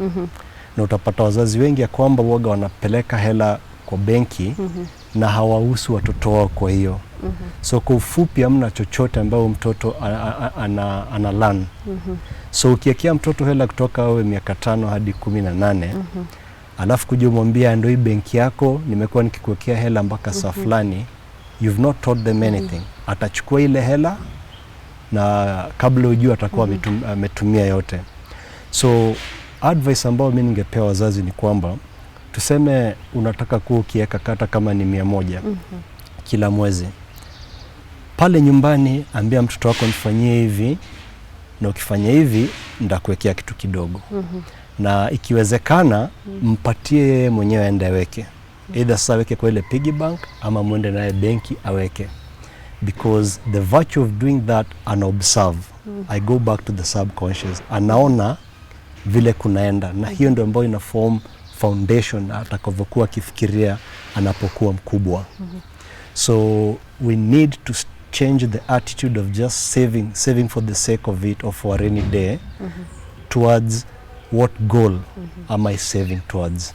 Na utapata wazazi wengi ya kwamba waga wanapeleka hela kwa benki na hawahusu watoto wao kwa hiyo. So kwa ufupi hamna chochote ambao mtoto ana learn. So ukiekea mtoto hela kutoka awe miaka 5 hadi 18, alafu kuja umwambia ndio hii benki yako, nimekuwa nikikuwekea hela mpaka saa fulani, you've not taught them anything. Atachukua ile hela na kabla ujue atakuwa ametumia yote. So advice ambayo mimi ningepewa wazazi ni kwamba tuseme unataka kuwa ukiweka kata kama ni 100 kila mwezi. Pale nyumbani ambia mtoto wako nifanyie hivi, na ukifanya hivi ndakuwekea kitu kidogo. Na ikiwezekana mpatie yeye mwenyewe aende aweke. Either sasa aweke kwa ile piggy bank ama muende naye benki aweke. Because the virtue of doing that, an observe. I go back to the subconscious. Anaona vile kunaenda, na hiyo ndio ambayo ina form foundation atakavyokuwa akifikiria anapokuwa mkubwa. So we need to change the attitude of just saving for the sake of it or for a rainy day, towards what goal am I saving towards.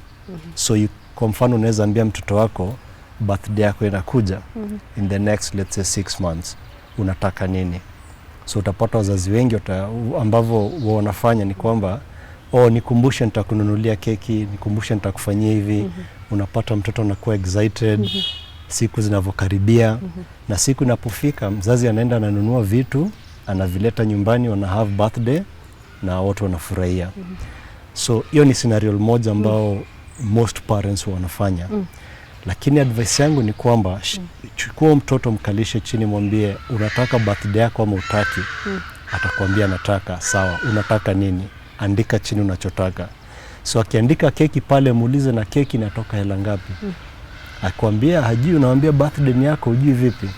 So you, kwa mfano unaweza ambia mtoto wako birthday yako inakuja in the next let's say 6 months, unataka nini? So utapata wazazi wengi ambavyo wanafanya ni kwamba nikumbushe nitakununulia keki, nikumbushe nitakufanyia hivi. Unapata mtoto anakuwa excited siku zinavyokaribia, na siku inapofika mzazi anaenda ananunua vitu, anavileta nyumbani, wana have birthday na watu wanafurahia. So hiyo ni scenario moja ambao most parents wanafanya. Lakini advice yangu ni kwamba chukua mtoto mkalishe chini, mwambie unataka birthday yako ama utaki. Atakwambia nataka. Sawa, unataka nini? Andika chini unachotaka. So akiandika keki pale, muulize na keki inatoka hela ngapi. Akwambia hajui, unamwambia birthday ni yako, hujui vipi?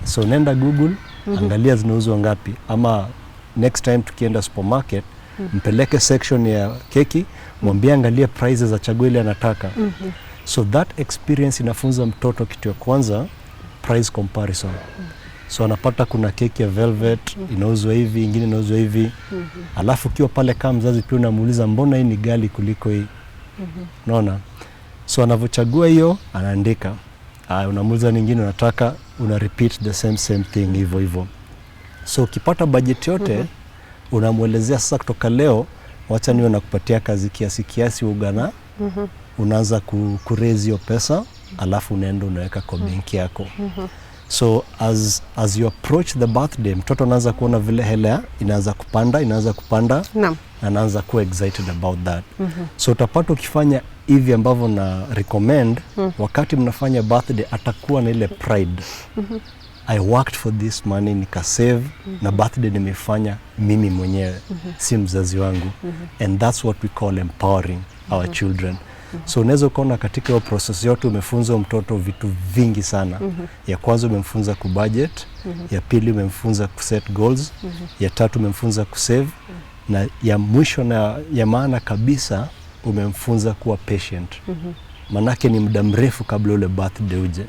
So nenda Google, angalia zinauzwa ngapi, ama next time tukienda supermarket, mpeleke section ya keki, mwambie angalia prices za chaguo ile anataka. So that experience inafunza mtoto kitu ya kwanza, price comparison. So anapata kuna keki ya velvet inauzwa hivi, ingine inauzwa hivi. Alafu ukiwa pale kama mzazi pia unamuuliza mbona hii ni ghali kuliko hii. Unaona? So anavyochagua hiyo anaandika. Unamuuliza nyingine unataka, una repeat the same thing hivyo hivyo. So ukipata budget yote unamuelezea sasa kutoka leo wacha niwe nakupatia kazi kiasi ugana. Unaanza kuraise hiyo pesa, alafu unaenda unaweka kwa benki yako. So as you approach the birthday, mtoto anaanza kuona vile hela inaanza kupanda, anaanza kuwa excited about that. So utapata ukifanya hivi ambavyo na recommend, wakati mnafanya birthday atakuwa na ile pride. I worked for this money, nikasave, na birthday nimefanya mimi mwenyewe, si mzazi wangu. And that's what we call empowering our children. So unaweza kuona katika hiyo process yote umefunza mtoto vitu vingi sana. Ya kwanza umemfunza kubudget, ya pili umemfunza kuset goals, ya tatu umemfunza kusave, na ya mwisho na ya maana kabisa umemfunza kuwa patient. Manake ni muda mrefu kabla ule birthday uje.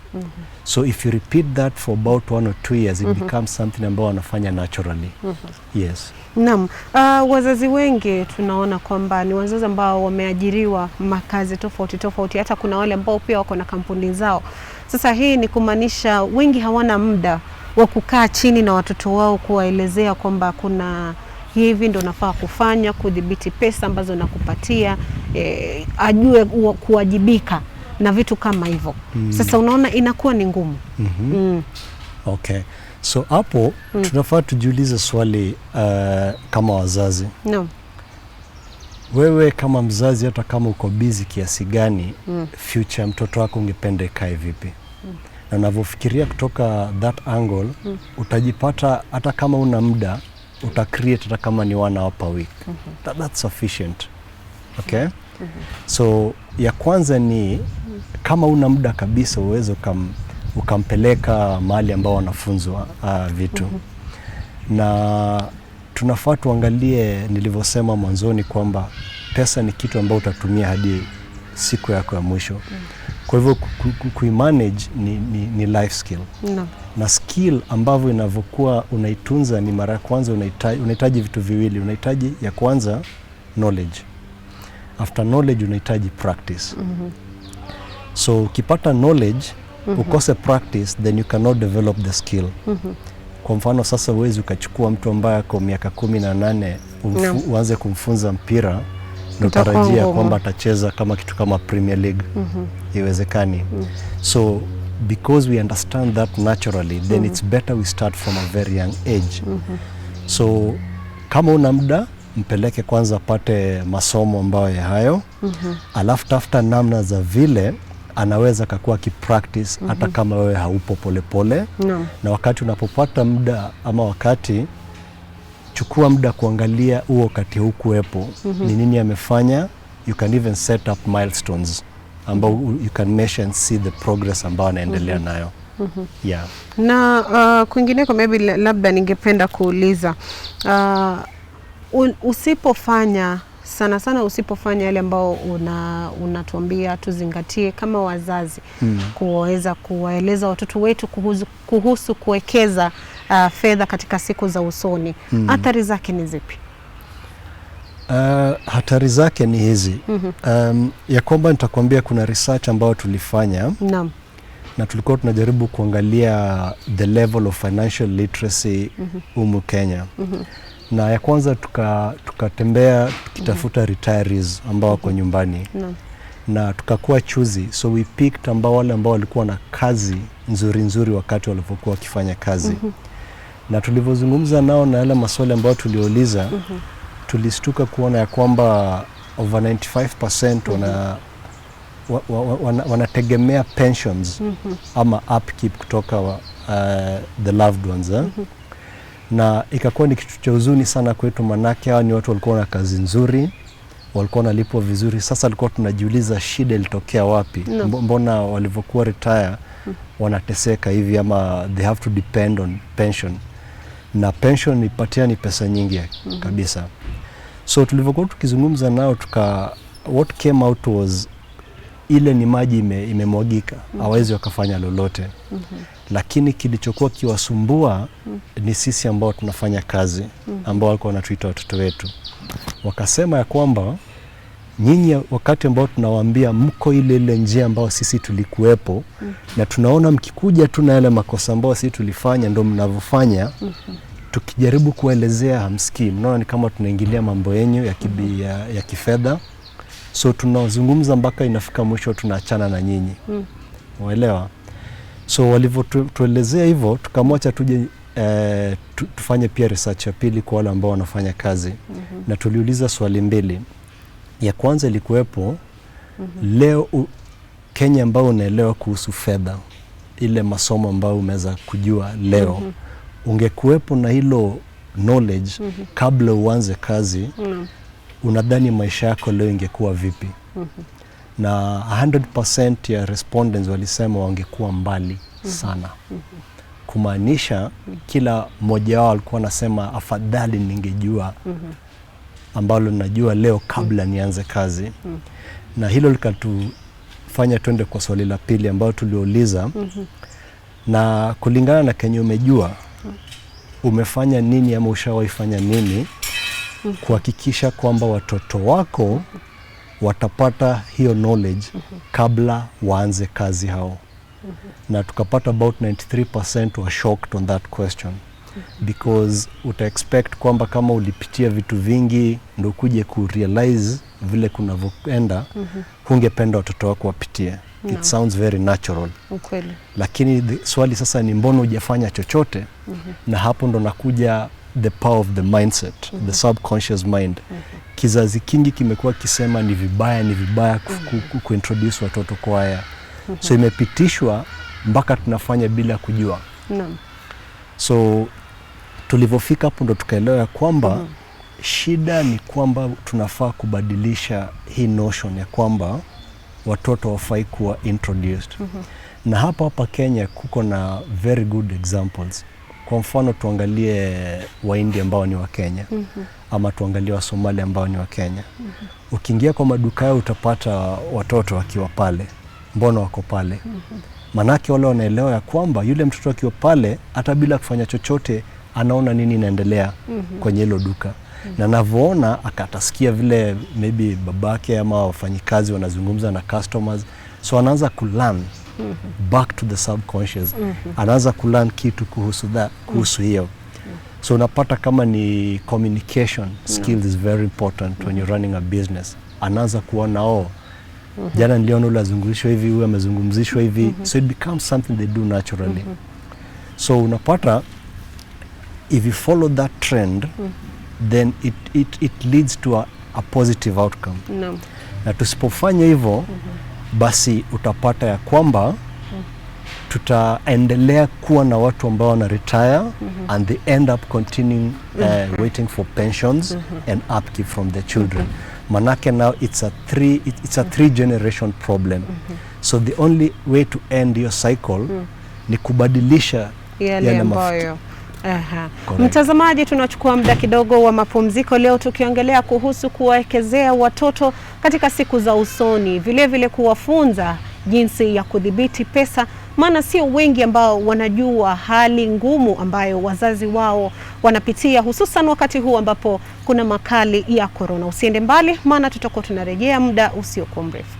So if you repeat that for about 1 or 2 years, it becomes something ambao wanafanya naturally. Yes. Naam, wazazi wengi tunaona kwamba ni wazazi ambao wameajiriwa makazi tofauti, hata kuna wale ambao pia wako na kampuni zao. Sasa hii ni kumaanisha wengi hawana muda wa kukaa chini na watoto wao kuwaelezea kwamba kuna hivi ndo nafaa kufanya, kudhibiti pesa ambazo nakupatia, ajue kuwajibika na vitu kama hivyo. Sasa unaona inakuwa ni ngumu. Okay. So hapo tunafaa tujiulize swali kama wazazi. Wewe kama mzazi, hata kama uko busy kiasi gani, future mtoto wako ungependa ikae vipi? Na unavyofikiria kutoka that angle, utajipata hata kama una muda, utacreate hata kama ni 1 hour per week. That's sufficient. Okay? So ya kwanza ni kama una muda kabisa uwezo ukampeleka mahali ambao wanafunzwa vitu. Na tunafaa tuangalie nilivyosema mwanzoni kwamba pesa ni kitu ambao utatumia hadi siku yako ya mwisho. Kwa hivyo kuimanage ni life skill. Na skill ambavyo inavyokuwa unaitunza ni mara ya kwanza unahitaji vitu viwili. Unahitaji ya kwanza knowledge. After knowledge unahitaji practice. So ukipata knowledge, ukose practice, then you cannot develop the skill. Kwa mfano sasa uwezi ukachukua mtu ambaye ako miaka 18 uanze kumfunza mpira na utarajia kwamba atacheza kama kitu kama Premier League. Iwezekani. So because we understand that naturally, then it's better we start from a very young age. So kama una muda, mpeleke kwanza apate masomo ambayo hayo, alafu tafuta namna za vile anaweza kakuwa kipractice hata kama wewe haupo polepole. Na wakati unapopata muda ama wakati, chukua muda kuangalia huo wakati hukuwepo, ni nini amefanya. You can even set up milestones ambao you can measure and see the progress ambao anaendelea nayo. Yeah. Na kwingineko maybe labda ningependa kuuliza, usipofanya sana usipofanya yale ambao unatuambia tuzingatie kama wazazi, kuweza kuwaeleza watoto wetu kuhusu kuwekeza fedha katika siku za usoni, athari zake ni zipi? Hatari zake ni hizi. Ya kwamba nitakwambia kuna research ambayo tulifanya. Na tulikuwa tunajaribu kuangalia the level of financial literacy humu Kenya. Na ya kwanza tukatembea tukitafuta retirees ambao wako nyumbani. Na tukakuwa choosy. So we picked wale ambao walikuwa na kazi nzuri wakati walipokuwa wakifanya kazi. Na tulivyozungumza nao na yale maswali ambayo tuliuliza, tulistuka kuona ya kwamba over 95% wanategemea pensions ama upkeep kutoka the loved ones. Na ikakuwa ni kitu cha huzuni sana kwetu, manake hao ni watu walikuwa na kazi nzuri, walikuwa wanalipwa vizuri. Sasa alikuwa tunajiuliza shida ilitokea wapi? Mbona walivyokuwa retire wanateseka hivi ama they have to depend on pension, na pension ipatia ni pesa nyingi kabisa. So tulivyokuwa tukizungumza nao what came out was ile ni maji imemwagika, hawezi wakafanya lolote. Lakini kilichokuwa kiwasumbua ni sisi ambao tunafanya kazi, ambao walikuwa wanatuita watoto wetu. Wakasema ya kwamba nyinyi wakati ambao tunawaambia mko ile njia ambao sisi tulikuwepo, na tunaona mkikuja tu na yale makosa ambao sisi tulifanya ndio mnavyofanya, tukijaribu kuelezea hamsikii. Mnaona ni kama tunaingilia mambo yenu ya kifedha. So tunazungumza mpaka inafika mwisho tunaachana na nyinyi. Unaelewa? So walivyotuelezea hivyo, tukamwacha tuje tufanye pia research ya pili kwa wale ambao wanafanya kazi. Na tuliuliza swali mbili. Ya kwanza ilikuwepo, leo Kenya ambao unaelewa kuhusu fedha, ile masomo ambao umeweza kujua leo, ungekuwepo na hilo knowledge kabla uanze kazi, unadhani maisha yako leo ingekuwa vipi? Na 100% ya respondents walisema wangekuwa mbali sana. Kumaanisha kila mmoja wao alikuwa anasema afadhali ningejua ambalo najua leo kabla nianze kazi. Na hilo likatufanya twende kwa swali la pili ambao tuliuliza, na kulingana na Kenya umejua, umefanya nini ama ushawaifanya nini kuhakikisha kwamba watoto wako watapata hiyo knowledge kabla waanze kazi hao? Na tukapata about 93% were shocked on that question, because uta expect kwamba kama ulipitia vitu vingi ndio kuje ku realize vile kunavyoenda, hungependa watoto wako wapitie. It sounds very natural. Ukweli. Lakini swali sasa ni mbona hujafanya chochote? Na hapo ndo nakuja the power of the mindset, the subconscious mind. Kizazi kingi kimekuwa kisema ni vibaya kuintroduce watoto kwa haya. So imepitishwa mpaka tunafanya bila kujua. So tulivyofika hapo ndo tukaelewa kwamba shida ni kwamba tunafaa kubadilisha hii notion ya kwamba watoto wafai kuwa introduced. Na hapa Kenya kuko na very good examples. Kwa mfano tuangalie Wahindi ambao ni wa Kenya, ama tuangalie wa Somalia ambao ni wa Kenya. Ukiingia kwa maduka yao utapata watoto wakiwa pale. Mbona wako pale? Manake wale wanaelewa ya kwamba yule mtoto akiwa pale hata bila kufanya chochote anaona nini inaendelea kwenye hilo duka. Na anavyoona akatasikia vile maybe babake ama wafanyikazi wanazungumza na customers, so anaanza kulearn back to the subconscious. Anaanza kulearn kitu kuhusu hiyo. So unapata kama ni communication skills is very important when you're running a business. Anaanza kuona jana niliona ule azungumzishwa hivi, huyu amezungumzishwa hivi. So it becomes something they do naturally. So unapata if you follow that trend, then it leads to a positive outcome. Na tusipofanya hivyo, basi utapata ya kwamba tutaendelea kuwa na watu ambao wana retire and they end up continuing waiting for pensions and upkeep from their children. Manake now it's a three generation problem. So the only way to end your cycle ni kubadilisha yale ambayo. Mtazamaji, tunachukua muda kidogo wa mapumziko leo tukiongelea kuhusu kuwaekezea watoto katika siku za usoni, vile kuwafunza jinsi ya kudhibiti pesa, maana sio wengi ambao wanajua hali ngumu ambayo wazazi wao wanapitia, hususan wakati huu ambapo kuna makali ya corona. Usiende mbali, maana tutakuwa tunarejea muda usiokuwa mrefu.